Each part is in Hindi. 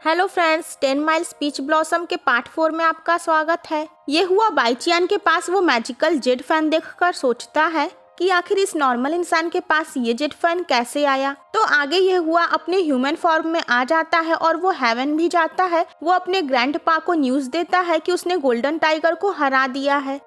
Hello friends, 10 miles peach blossom के पार्ट 4 में आपका स्वागत है। ये हुआ बाईचियान के पास वो मैजिकल जेड फैन देखकर सोचता है कि आखिर इस नॉर्मल इंसान के पास ये जेड फैन कैसे आया। तो आगे ये हुआ अपने ह्यूमन फॉर्म में आ जाता है और वो हेवन भी जाता है। वो अपने ग्रैंडपा को न्यूज देता है कि उसने गोल्डन टाइगर को हरा दिया है।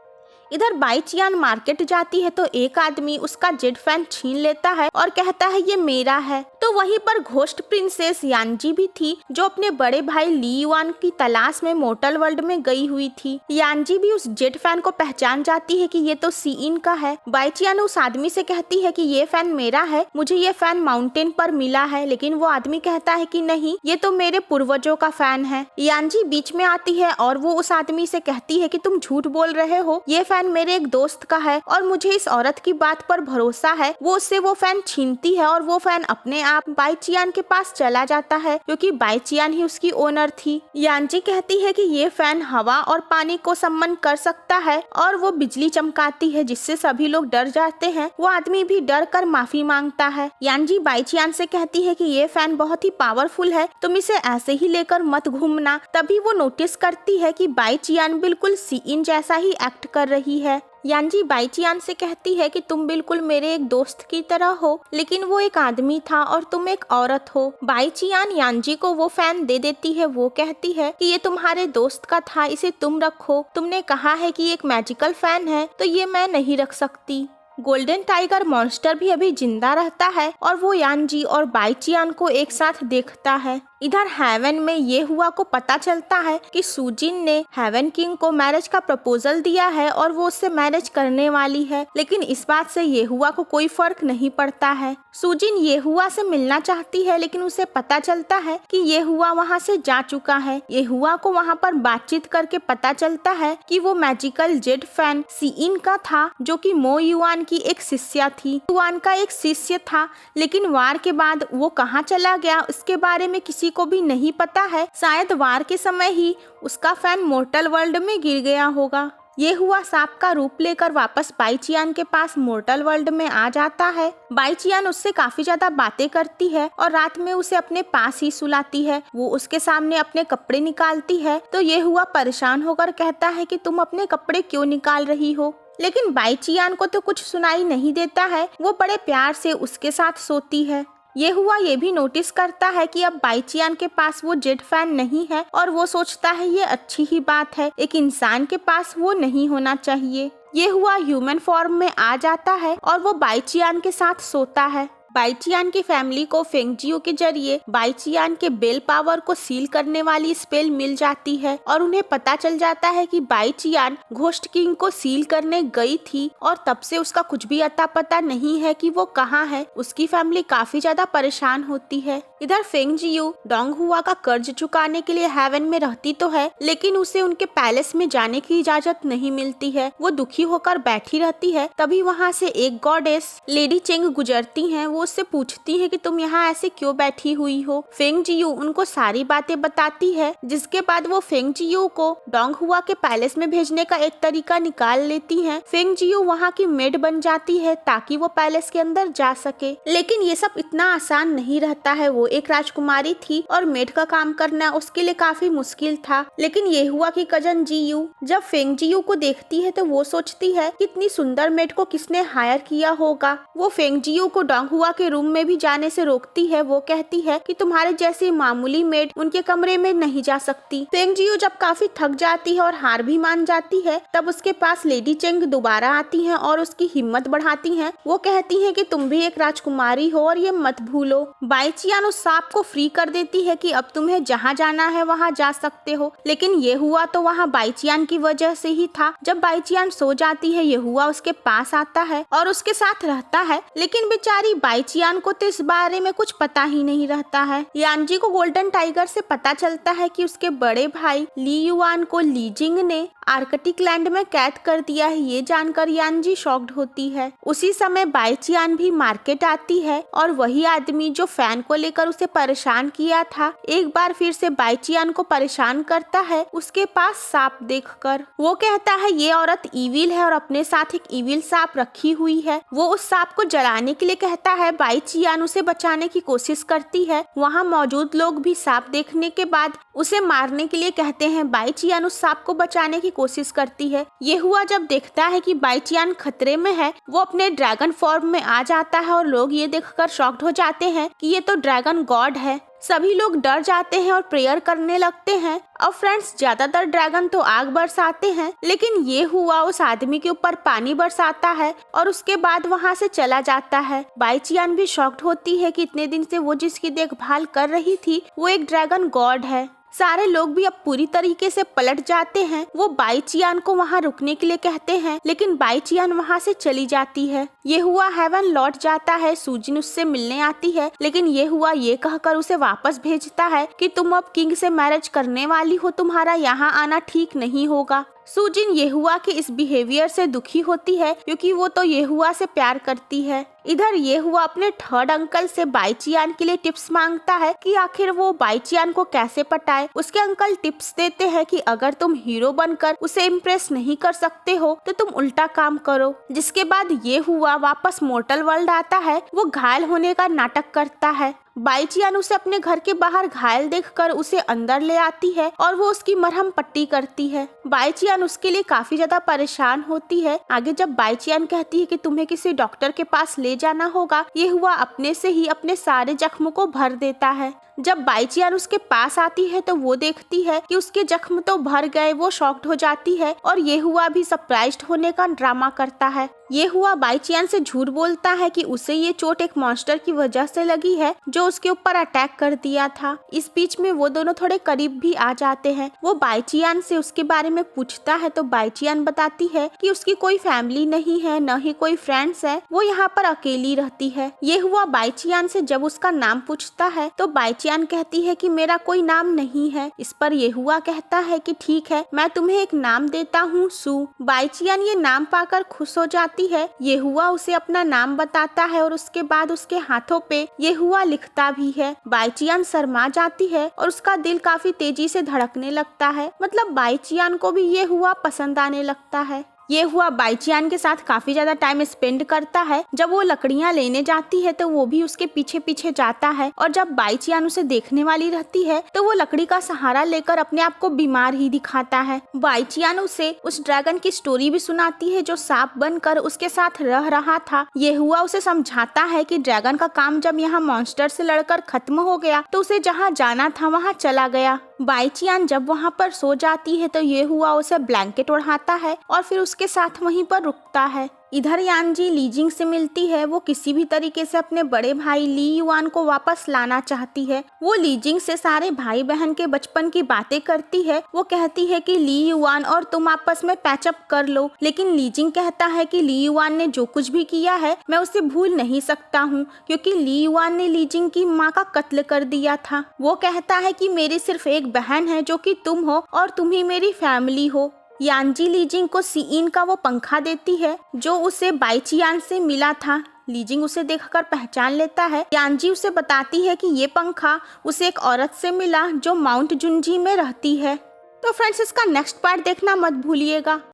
इधर बाईचियान मार्केट जाती है तो एक आदमी उसका जेड फैन छीन लेता है और कहता है ये मेरा है। तो वहीं पर घोस्ट प्रिंसेस यांजी भी थी जो अपने बड़े भाई ली युआन की तलाश में मोर्टल वर्ल्ड में गई हुई थी। यांजी भी उस जेड फैन को पहचान जाती है कि ये तो सीइन का है। बाईचियान उस आदमी से कहती है कि ये फैन मेरा है, मुझे ये फैन माउंटेन पर मिला है। लेकिन वो आदमी कहता है कि नहीं, ये तो मेरे पूर्वजों का फैन है। यांजी बीच में आती है और वो उस आदमी से कहती है कि तुम झूठ बोल रहे हो, ये फैन मेरे एक दोस्त का है और मुझे इस औरत की बात पर भरोसा है। वो उससे वो फैन छीनती है और वो फैन अपने आप बाईचियान के पास चला जाता है क्योंकि बाईचियान ही उसकी ओनर थी। यांजी कहती है कि ये फैन हवा और पानी को सम्मन कर सकता है और वो बिजली चमकाती है जिससे सभी लोग डर जाते हैं। वो आदमी भी डर कर माफी मांगता है। यांजी बाईचियान से कहती है कि ये फैन बहुत ही पावरफुल है, तुम इसे ऐसे ही लेकर मत घूमना। तभी वो नोटिस करती है कि बाईचियान बिल्कुल सीइन जैसा ही एक्ट कर रही है। यांजी बाईचियान से कहती है कि तुम बिल्कुल मेरे एक दोस्त की तरह हो, लेकिन वो एक आदमी था और तुम एक औरत हो। बाईचियान यांजी को वो फैन दे देती है। वो कहती है कि ये तुम्हारे दोस्त का था, इसे तुम रखो। तुमने कहा है कि एक मैजिकल फैन है तो ये मैं नहीं रख सकती। गोल्डन टाइगर मॉन्स्टर भी अभी जिंदा रहता है और वो यांजी और बाईचियान को एक साथ देखता है। इधर हेवन में ये हुआ को पता चलता है कि सुजिन ने हेवन किंग को मैरिज का प्रपोजल दिया है और वो उससे मैरिज करने वाली है। लेकिन इस बात से ये हुआ को कोई फर्क नहीं पड़ता है। सुजिन ये हुआ से मिलना चाहती है लेकिन उसे पता चलता है कि ये हुआ वहाँ से जा चुका है। ये हुआ को वहाँ पर बातचीत करके पता चलता है कि वो मैजिकल जेड फैन सीइन का था जो कि मो युआन की एक शिष्या थी। युआन का एक शिष्य था, लेकिन वार के बाद वो कहाँ चला गया इसके बारे में किसी को भी नहीं पता है। शायद वार के समय ही उसका फैन मोर्टल वर्ल्ड में गिर गया होगा। ये हुआ सांप का रूप लेकर वापस बाईचियान के पास मोर्टल वर्ल्ड में आ जाता है। बाईचियान उससे काफी ज्यादा बातें करती है और रात में उसे अपने पास ही सुलाती है। वो उसके सामने अपने कपड़े निकालती है तो ये हुआ परेशान होकर कहता है कि तुम अपने कपड़े क्यों निकाल रही हो। लेकिन बाईचियान को तो कुछ सुनाई नहीं देता है। वो बड़े प्यार से उसके साथ सोती है। ये हुआ ये भी नोटिस करता है कि अब बाईचियान के पास वो जेड फैन नहीं है और वो सोचता है ये अच्छी ही बात है, एक इंसान के पास वो नहीं होना चाहिए। ये हुआ ह्यूमन फॉर्म में आ जाता है और वो बाईचियान के साथ सोता है। बाईचियान की फैमिली को फेंगजियो के जरिए बाईचियान के बेल पावर को सील करने वाली स्पेल मिल जाती है और उन्हें पता चल जाता है कि बाईचियान घोस्ट किंग को सील करने गई थी और तब से उसका कुछ भी अता पता नहीं है कि वो कहाँ है। उसकी फैमिली काफी ज्यादा परेशान होती है। इधर फेंगजियो डोंगहुआ का कर्ज चुकाने के लिए हेवन में रहती तो है, लेकिन उसे उनके पैलेस में जाने की इजाजत नहीं मिलती है। वो दुखी होकर बैठी रहती है। तभी वहाँ से एक गॉडेस लेडी चेंग गुजरती हैं। वो उससे पूछती है कि तुम यहाँ ऐसे क्यों बैठी हुई हो। फेंगजियो उनको सारी बातें बताती है, जिसके बाद वो फेंगजियो को डोंगहुआ के पैलेस में भेजने का एक तरीका निकाल लेती हैं। फेंगजियो वहाँ की मेड बन जाती है ताकि वो पैलेस के अंदर जा सके। लेकिन ये सब इतना आसान नहीं रहता है। वो एक राजकुमारी थी और मेड का काम करना उसके लिए काफी मुश्किल था। लेकिन ये हुआ कि कजन जीयू जब फेंगजियो को देखती है तो वो सोचती है कि इतनी सुंदर मेड को किसने हायर किया होगा। वो फेंगजियो को डोंगहुआ के रूम में भी जाने से रोकती है। वो कहती है कि तुम्हारे जैसी मामूली मेड उनके कमरे में नहीं जा सकती। फेंगजियो जब काफी थक जाती है और हार भी मान जाती है, तब उसके पास लेडी चेंग दोबारा आती हैं और उसकी हिम्मत बढ़ाती हैं। वो कहती हैं कि तुम भी एक राजकुमारी हो और ये मत भूलो। बाईचियान उस सांप को फ्री कर देती है कि अब तुम्हें जहाँ जाना है वहाँ जा सकते हो। लेकिन ये हुआ तो वहाँ बाईचियान की वजह से ही था। जब बाईचियान सो जाती है, ये हुआ उसके पास आता है और उसके साथ रहता है। लेकिन बेचारी बाईचियान को तो इस बारे में कुछ पता ही नहीं रहता है। यांजी को गोल्डन टाइगर से पता चलता है कि उसके बड़े भाई ली युआन को ली जिंग ने आर्कटिक लैंड में कैद कर दिया है। ये जानकर यानजी शॉक्ड होती है। उसी समय बाईचियान भी मार्केट आती है और वही आदमी जो फैन को लेकर उसे परेशान किया था एक बार फिर से बाईचियान को परेशान करता है उसके पास सांप देखकर। वो कहता है ये औरत इविल है और अपने साथ एक इविल सांप रखी हुई है। वो उस सांप को जलाने के लिए कहता है। बाईचियान उसे बचाने की कोशिश करती है। वहाँ मौजूद लोग भी सांप देखने के बाद उसे मारने के लिए कहते हैं। बाईचियान उस सांप को बचाने की कोशिश करती है। ये हुआ जब देखता है कि बाईचियान खतरे में है वो अपने ड्रैगन फॉर्म में आ जाता है और लोग ये देखकर शॉक्ड हो जाते हैं कि ये तो ड्रैगन गॉड है। सभी लोग डर जाते हैं और प्रेयर करने लगते हैं। अब फ्रेंड्स ज्यादातर ड्रैगन तो आग बरसाते हैं लेकिन ये हुआ उस आदमी के ऊपर पानी बरसाता है और उसके बाद वहाँ से चला जाता है। बाईचियान भी शॉक्ड होती है कि इतने दिन से वो जिसकी देखभाल कर रही थी वो एक ड्रैगन गॉड है। सारे लोग भी अब पूरी तरीके से पलट जाते हैं। वो बाईचियान को वहाँ रुकने के लिए कहते हैं लेकिन बाईचियान वहाँ से चली जाती है। ये हुआ हेवन लौट जाता है। सूजिन उससे मिलने आती है लेकिन ये हुआ ये कहकर उसे वापस भेजता है कि तुम अब किंग से मैरिज करने वाली हो, तुम्हारा यहाँ आना ठीक नहीं होगा। सूजिन ये हुआ कि इस बिहेवियर से दुखी होती है क्योंकि वो तो ये हुआ से प्यार करती है। इधर ये हुआ अपने थर्ड अंकल से बाईचियान के लिए टिप्स मांगता है कि आखिर वो बाईचियान को कैसे पटाए। उसके अंकल टिप्स देते हैं कि अगर तुम हीरो बनकर उसे इम्प्रेस नहीं कर सकते हो तो तुम उल्टा काम करो। जिसके बाद ये हुआ वापस मोर्टल वर्ल्ड आता है। वो घायल होने का नाटक करता है। बाईचियान उसे अपने घर के बाहर घायल देखकर उसे अंदर ले आती है और वो उसकी मरहम पट्टी करती है। बाईचियान उसके लिए काफी ज्यादा परेशान होती है। आगे जब बाईचियान कहती है कि तुम्हें किसी डॉक्टर के पास ले जाना होगा, ये हुआ अपने से ही अपने सारे जख्मों को भर देता है। जब बाईचियान उसके पास आती है तो वो देखती है कि उसके जख्म तो भर गए। वो शॉक्ड हो जाती है और ये हुआ भी सरप्राइज्ड होने का ड्रामा करता है। ये हुआ बाईचियान से झूठ बोलता है कि उसे ये चोट एक मॉन्स्टर की वजह से लगी है जो उसके ऊपर अटैक कर दिया था। इस बीच में वो दोनों थोड़े करीब भी आ जाते हैं। वो बाईचियान से उसके बारे में पूछता है तो बाईचियान बताती है कि उसकी कोई फैमिली नहीं है, न ही कोई फ्रेंड्स है, वो यहाँ पर अकेली रहती है। ये हुआ बाईचियान से जब उसका नाम पूछता है तो बाईचियान कहती है कि मेरा कोई नाम नहीं है। इस पर ये हुआ कहता है कि ठीक है, मैं तुम्हें एक नाम देता हूँ, सू। बाईचियान ये नाम पाकर खुश हो जाती है। ये हुआ उसे अपना नाम बताता है और उसके बाद उसके हाथों पे ये हुआ लिखता भी है। बाईचियान शर्मा जाती है और उसका दिल काफी तेजी से धड़कने लगता है। मतलब बाईचियान को भी ये हुआ पसंद आने लगता है। ये हुआ बाईचियान के साथ काफी ज्यादा टाइम स्पेंड करता है। जब वो लकड़ियां लेने जाती है तो वो भी उसके पीछे पीछे जाता है और जब बाईचियान उसे देखने वाली रहती है तो वो लकड़ी का सहारा लेकर अपने आप को बीमार ही दिखाता है। बाईचियान उसे उस ड्रैगन की स्टोरी भी सुनाती है जो सांप बनकर उसके साथ रह रहा था। ये हुआ उसे समझाता है कि ड्रैगन का काम जब यहाँ मॉन्स्टर से लड़कर खत्म हो गया तो उसे जहाँ जाना था वहाँ चला गया। बाईचियान जब वहाँ पर सो जाती है तो ये हुआ उसे ब्लैंकेट ओढ़ाता है और फिर उसके साथ वहीं पर रुकता है। इधर यानजी लीजिंग से मिलती है। वो किसी भी तरीके से अपने बड़े भाई ली युआन को वापस लाना चाहती है। वो लीजिंग से सारे भाई बहन के बचपन की बातें करती है। वो कहती है कि ली युआन और तुम आपस में पैचअप कर लो, लेकिन लीजिंग कहता है कि ली युआन ने जो कुछ भी किया है मैं उसे भूल नहीं सकता हूँ क्योंकि ली युआन ने लीजिंग की माँ का कत्ल कर दिया था। वो कहता है कि मेरी सिर्फ एक बहन है जो कि तुम हो और तुम ही मेरी फैमिली हो। यानजी लीजिंग को सीइन का वो पंखा देती है जो उसे बाईचियान से मिला था। लीजिंग उसे देखकर पहचान लेता है। यानजी उसे बताती है कि ये पंखा उसे एक औरत से मिला जो माउंट जुनजी में रहती है। तो फ्रेंड्स इसका नेक्स्ट पार्ट देखना मत भूलिएगा।